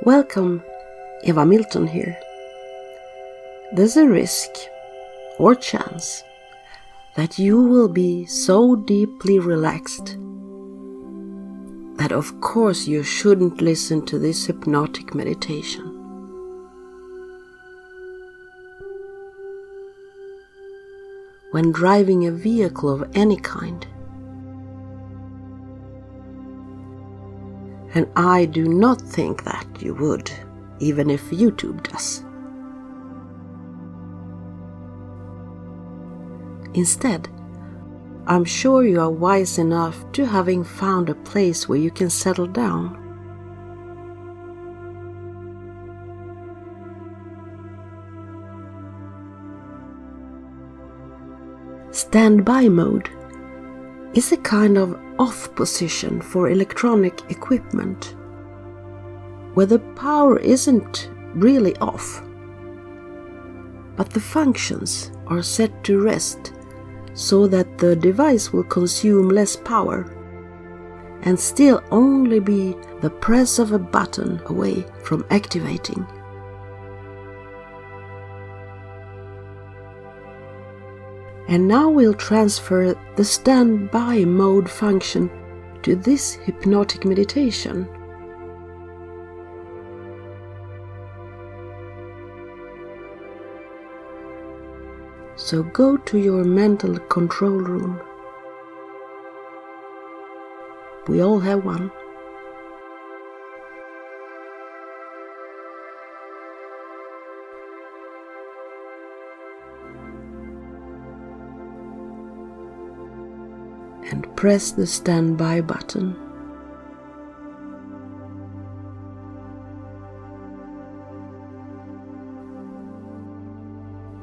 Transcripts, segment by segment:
Welcome, Milton here. There's a risk or chance that you will be so deeply relaxed that of course you shouldn't listen to this hypnotic meditation. When driving a vehicle of any kind, and I do not think that you would, even if YouTube does. Instead, I'm sure you are wise enough to having found a place where you can settle down. Standby mode is a kind of off position for electronic equipment, where the power isn't really off, but the functions are set to rest so that the device will consume less power and still only be the press of a button away from activating. And now we'll transfer the standby mode function to this hypnotic meditation. So go to your mental control room. We all have one. And press the standby button.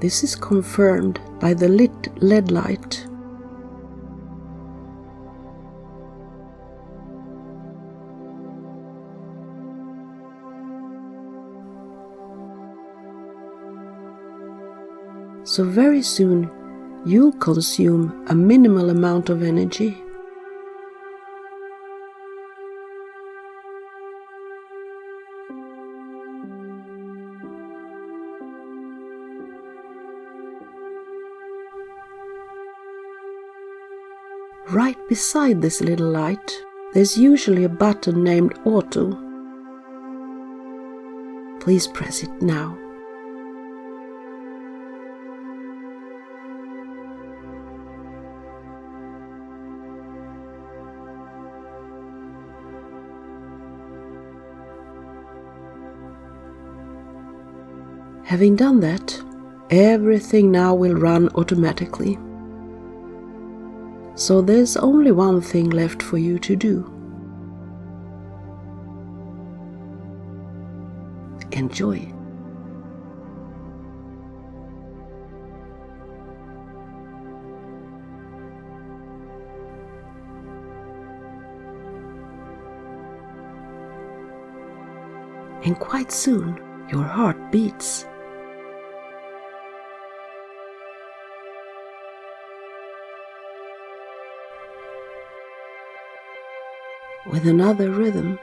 This is confirmed by the lit LED light. So very soon you'll consume a minimal amount of energy. Right beside this little light, there's usually a button named Auto. Please press it now. Having done that, everything now will run automatically. So there's only one thing left for you to do. Enjoy. And quite soon, your heart beats. With another rhythm.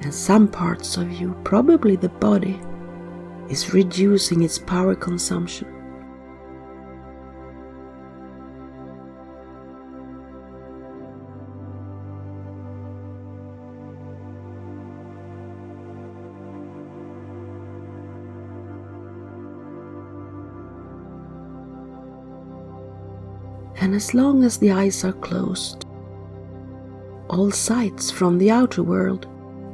And some parts of you, probably the body, is reducing its power consumption. And as long as the eyes are closed, all sights from the outer world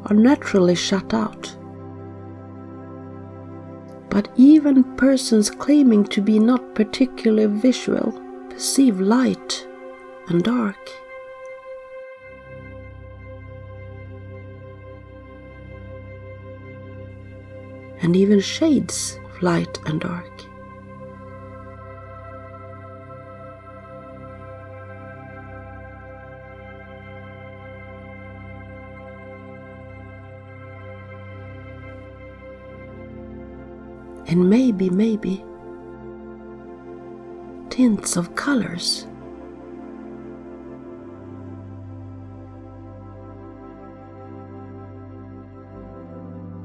are naturally shut out. But even persons claiming to be not particularly visual perceive light and dark. And even shades of light and dark. and maybe tints of colors.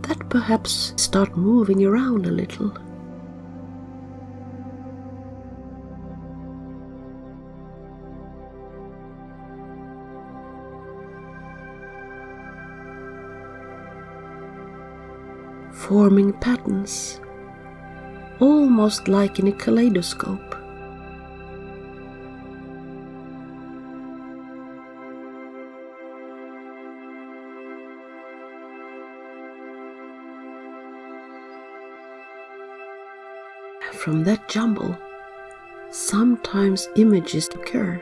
That perhaps start moving around a little. Forming patterns, almost like in a kaleidoscope. From that jumble, sometimes images occur.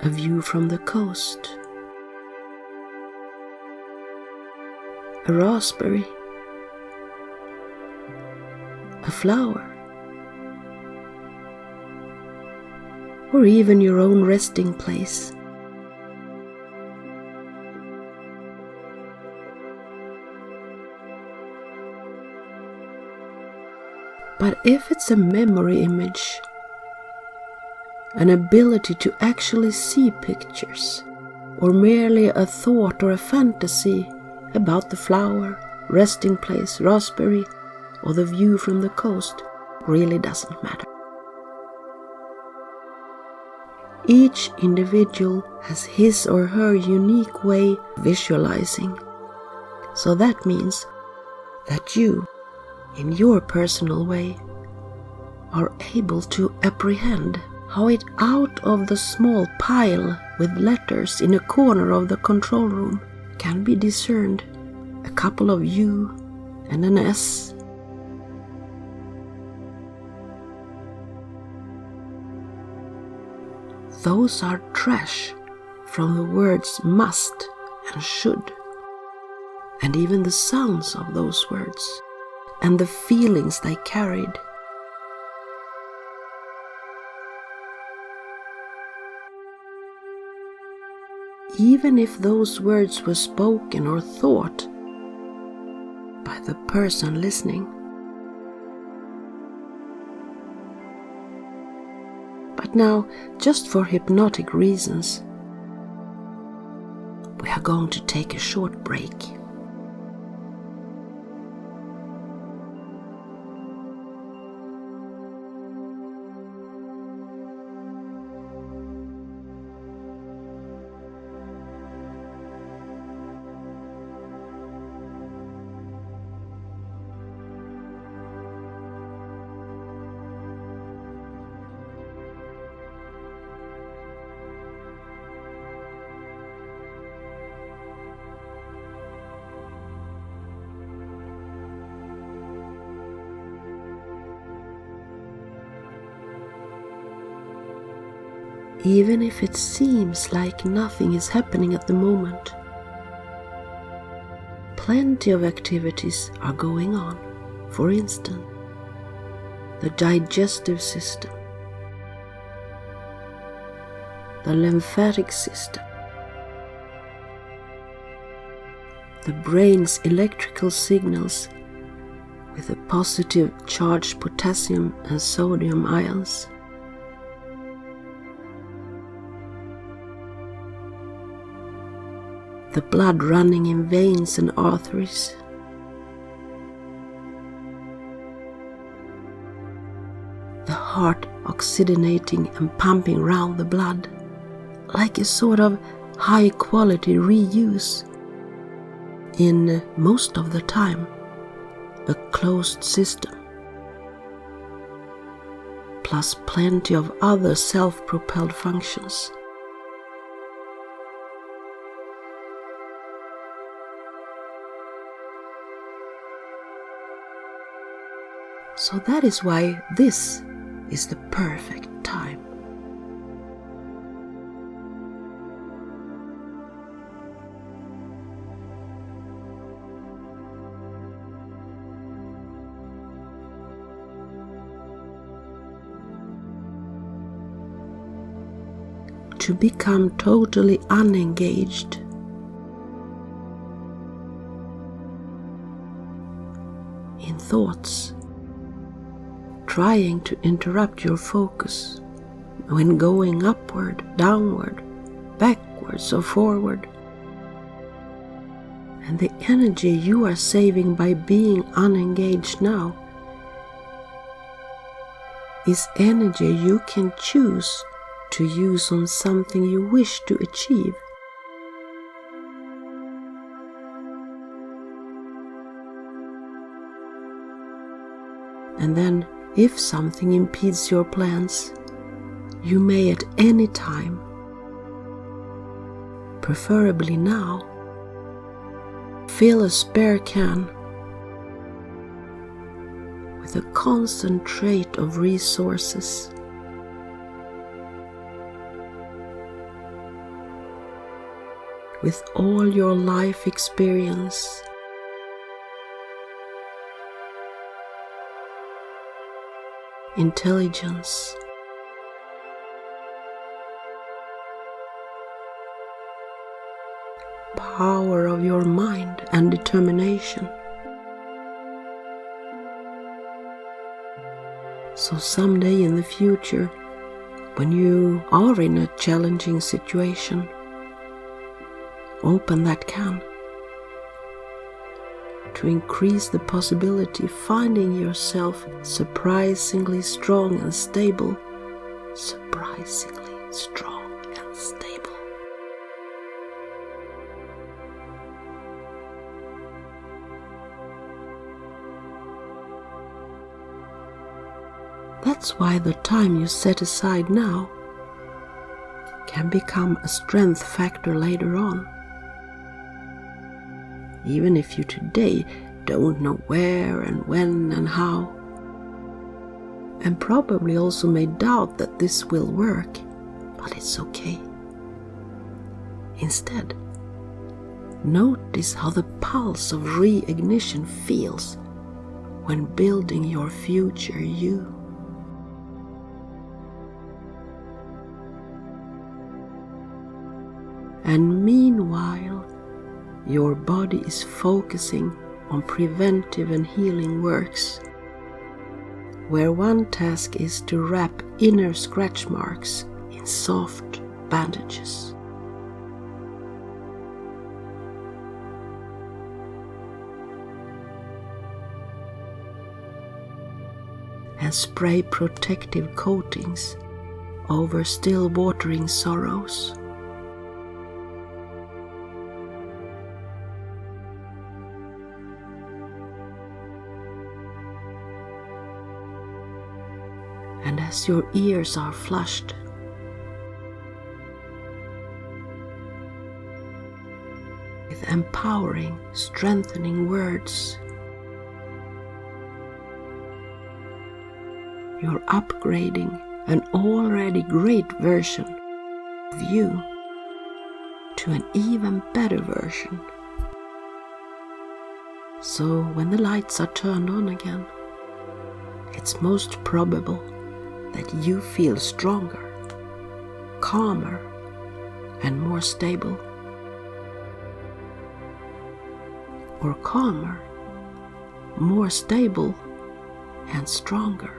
A view from the coast, a raspberry, a flower, or even your own resting place. But if it's a memory image, an ability to actually see pictures, or merely a thought or a fantasy about the flower, resting place, raspberry, or the view from the coast, really doesn't matter. Each individual has his or her unique way of visualizing. So that means that you, in your personal way, are able to apprehend how it out of the small pile with letters in a corner of the control room can be discerned a couple of U and an S. Those are trash from the words must and should, and even the sounds of those words and the feelings they carried. Even if those words were spoken or thought by the person listening. But now, just for hypnotic reasons, we are going to take a short break. Even if it seems like nothing is happening at the moment, plenty of activities are going on. For instance, the digestive system, the lymphatic system, the brain's electrical signals with the positive charged potassium and sodium ions. The blood running in veins and arteries. The heart oxygenating and pumping round the blood, like a sort of high-quality reuse in, most of the time, a closed system, plus plenty of other self-propelled functions. So that is why this is the perfect time. to become totally unengaged. In thoughts, trying to interrupt your focus when going upward, downward, backwards or forward. And the energy you are saving by being unengaged now is energy you can choose to use on something you wish to achieve. And then, if something impedes your plans, you may at any time, preferably now, fill a spare can with a concentrate of resources. With all your life experience, intelligence, power of your mind and determination. So someday in the future, when you are in a challenging situation, open that can to increase the possibility of finding yourself surprisingly strong and stable. Surprisingly strong and stable. That's why the time you set aside now can become a strength factor later on. Even if you today don't know where and when and how, and probably also may doubt that this will work, but it's okay. Instead, notice how the pulse of reignition feels when building your future you. And meanwhile, your body is focusing on preventive and healing works, where one task is to wrap inner scratch marks in soft bandages. And spray protective coatings over still watering sorrows. And as your ears are flushed, with empowering, strengthening words, you're upgrading an already great version of you to an even better version. So when the lights are turned on again, it's most probable that you feel stronger, calmer, and more stable. Or calmer, more stable, and stronger.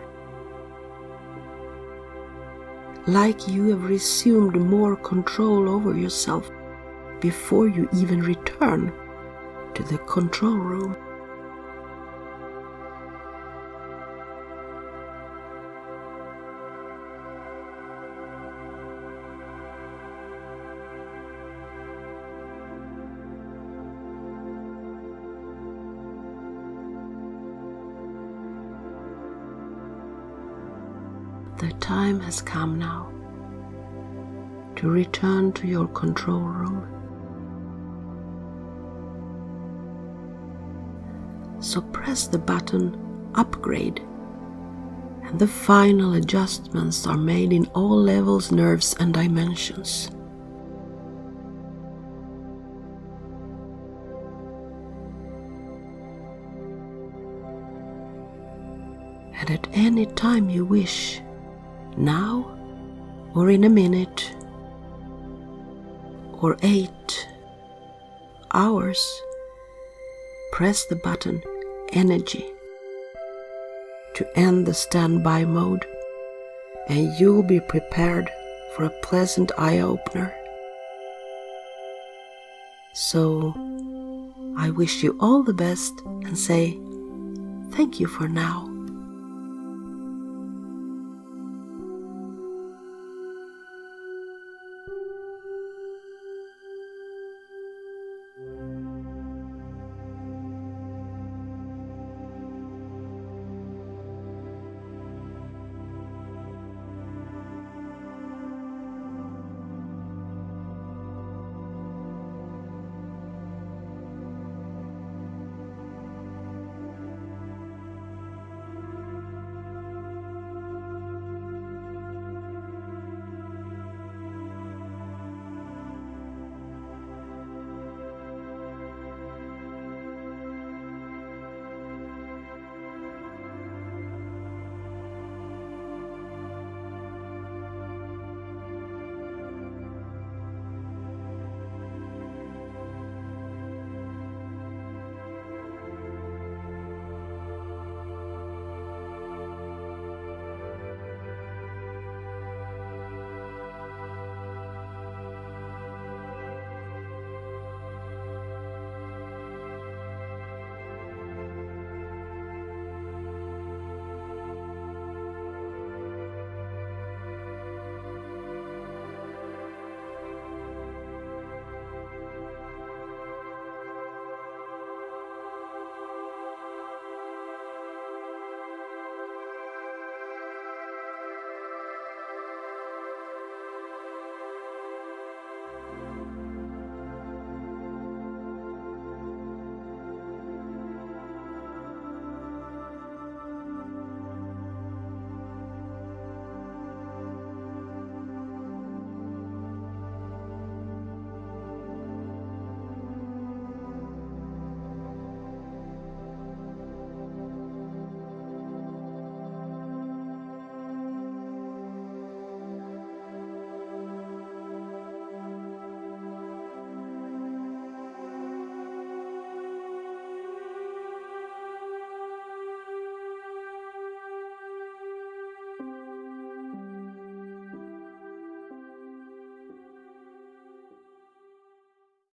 Like you have resumed more control over yourself before you even return to the control room. The time has come now to return to your control room. So press the button Upgrade, and the final adjustments are made in all levels, nerves, and dimensions. And at any time you wish, now or in a minute, or 8 hours, press the button Energy to end the standby mode, and you'll be prepared for a pleasant eye-opener. So, I wish you all the best and say thank you for now.